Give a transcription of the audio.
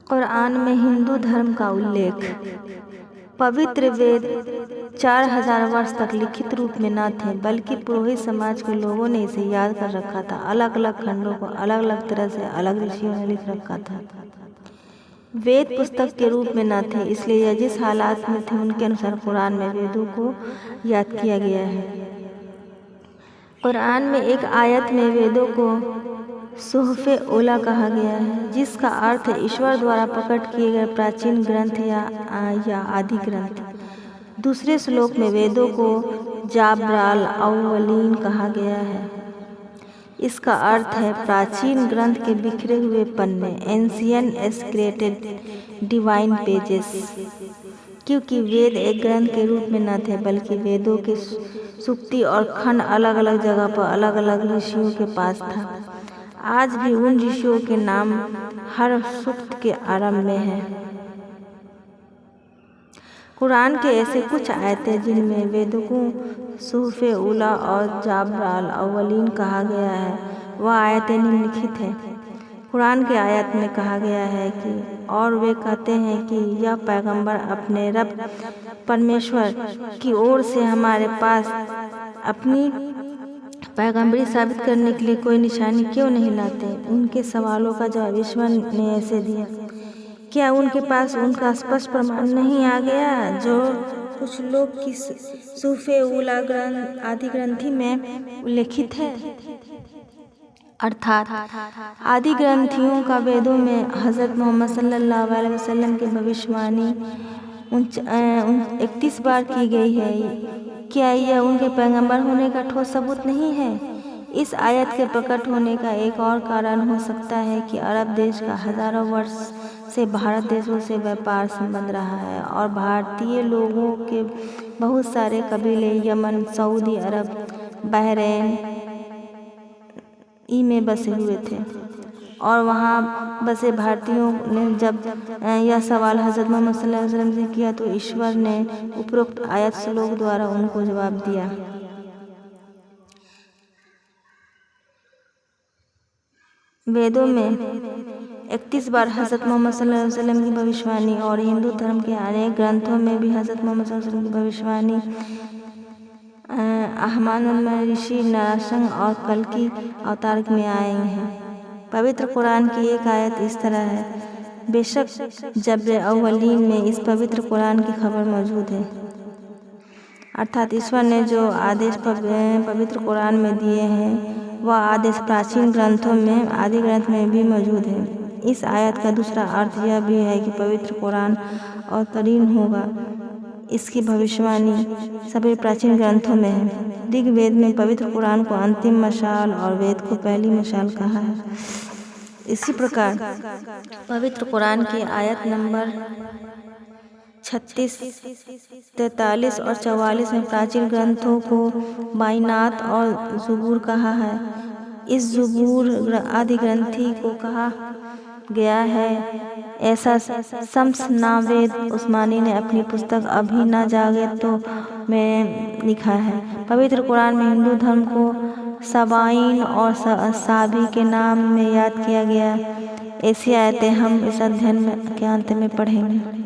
कुरान में हिंदू धर्म का उल्लेख। पवित्र वेद 4000 वर्ष तक लिखित रूप में न थे, बल्कि पुरोहित समाज के लोगों ने इसे याद कर रखा था। अलग अलग खंडों को अलग अलग तरह से अलग ऋषियों ने लिख रखा था। वेद पुस्तक के रूप में न थे, इसलिए यह जिस हालात में थे उनके अनुसार कुरान में वेदों को याद किया गया है। कुरान में एक आयत में वेदों को सुहफ़े ओला कहा गया है, जिसका अर्थ है ईश्वर द्वारा प्रकट किए गए प्राचीन ग्रंथ या आदि ग्रंथ। दूसरे श्लोक में वेदों को जाब्राल अव्वलीन कहा गया है। इसका अर्थ है प्राचीन ग्रंथ के बिखरे हुए पन्ने, एंशियंट सेक्रेटेड डिवाइन पेजेस। क्योंकि वेद एक ग्रंथ के रूप में न थे, बल्कि वेदों के सूक्ति और खंड अलग अलग जगह पर अलग अलग ऋषियों के पास था। आज भी उन ऋषियों के नाम हर सूक्त के आरंभ में है। कुरान के ऐसे कुछ आयतें जिनमें वेदों को सुहफ़े ऊला और जाब्राल अव्वलीन कहा गया है, वह आयतें निम्नलिखित हैं। कुरान के आयत में कहा गया है कि और वे कहते हैं कि यह पैगंबर अपने रब परमेश्वर की ओर से हमारे पास अपनी पैगंबरी साबित करने के लिए कोई निशानी क्यों नहीं लाते। उनके सवालों का जवाब ईश्वर ने ऐसे दिया, क्या उनके पास उनका स्पष्ट प्रमाण नहीं आ गया जो कुछ लोग की सूफ़े ऊला ग्रंथ आदि ग्रंथि में उल्लेखित है। अर्थात आदि ग्रंथियों का वेदों में हज़रत मोहम्मद सल्लल्लाहु अलैहि वसल्लम की भविष्यवाणी 31 बार की गई है। क्या यह उनके पैगंबर होने का ठोस सबूत नहीं है? इस आयत के प्रकट होने का एक और कारण हो सकता है कि अरब देश का हजारों वर्ष से भारत देशों से व्यापार संबंध रहा है और भारतीय लोगों के बहुत सारे कबीले यमन, सऊदी अरब, बहरीन में बसे हुए थे और वहाँ बसे भारतीयों ने जब यह सवाल हज़रत मोहम्मद सल्लल्लाहु अलैहि वसल्लम से किया तो ईश्वर ने उपरोक्त आयत श्लोक द्वारा उनको जवाब दिया। वेदों में 31 बार हज़रत मोहम्मद सल्लल्लाहु अलैहि वसल्लम की भविष्यवाणी और हिंदू धर्म के अनेक ग्रंथों में भी हज़रत मोहम्मद सल्लल्लाहु अलैहि वसल्लम की भविष्यवाणी आहमानुल ऋषि नारसंग और कल्कि अवतार में आई हैं। पवित्र कुरान की एक आयत इस तरह है, बेशक जब्र अव्वलीन में इस पवित्र कुरान की खबर मौजूद है। अर्थात ईश्वर ने जो आदेश पवित्र कुरान में दिए हैं वह आदेश प्राचीन ग्रंथों में आदि ग्रंथ में भी मौजूद है। इस आयत का दूसरा अर्थ यह भी है कि पवित्र कुरान अवतीर्ण होगा। इसकी भविष्यवाणी सभी प्राचीन ग्रंथों में है। ऋग्वेद में पवित्र कुरान को अंतिम मशाल और वेद को पहली मशाल कहा है। इसी प्रकार पवित्र कुरान की आयत नंबर 36, 43 और 44 में प्राचीन ग्रंथों को बाइनात और ज़ुबूर कहा है। इस ज़ुबूर आदि ग्रंथि को कहा गया है। ऐसा शम्स नावेद उस्मानी ने अपनी पुस्तक अभी ना जागे तो में लिखा है। पवित्र कुरान में हिंदू धर्म को सबाइन और साबी के नाम में याद किया गया। ऐसी आयतें हम इस अध्ययन के अंत में पढ़ेंगे।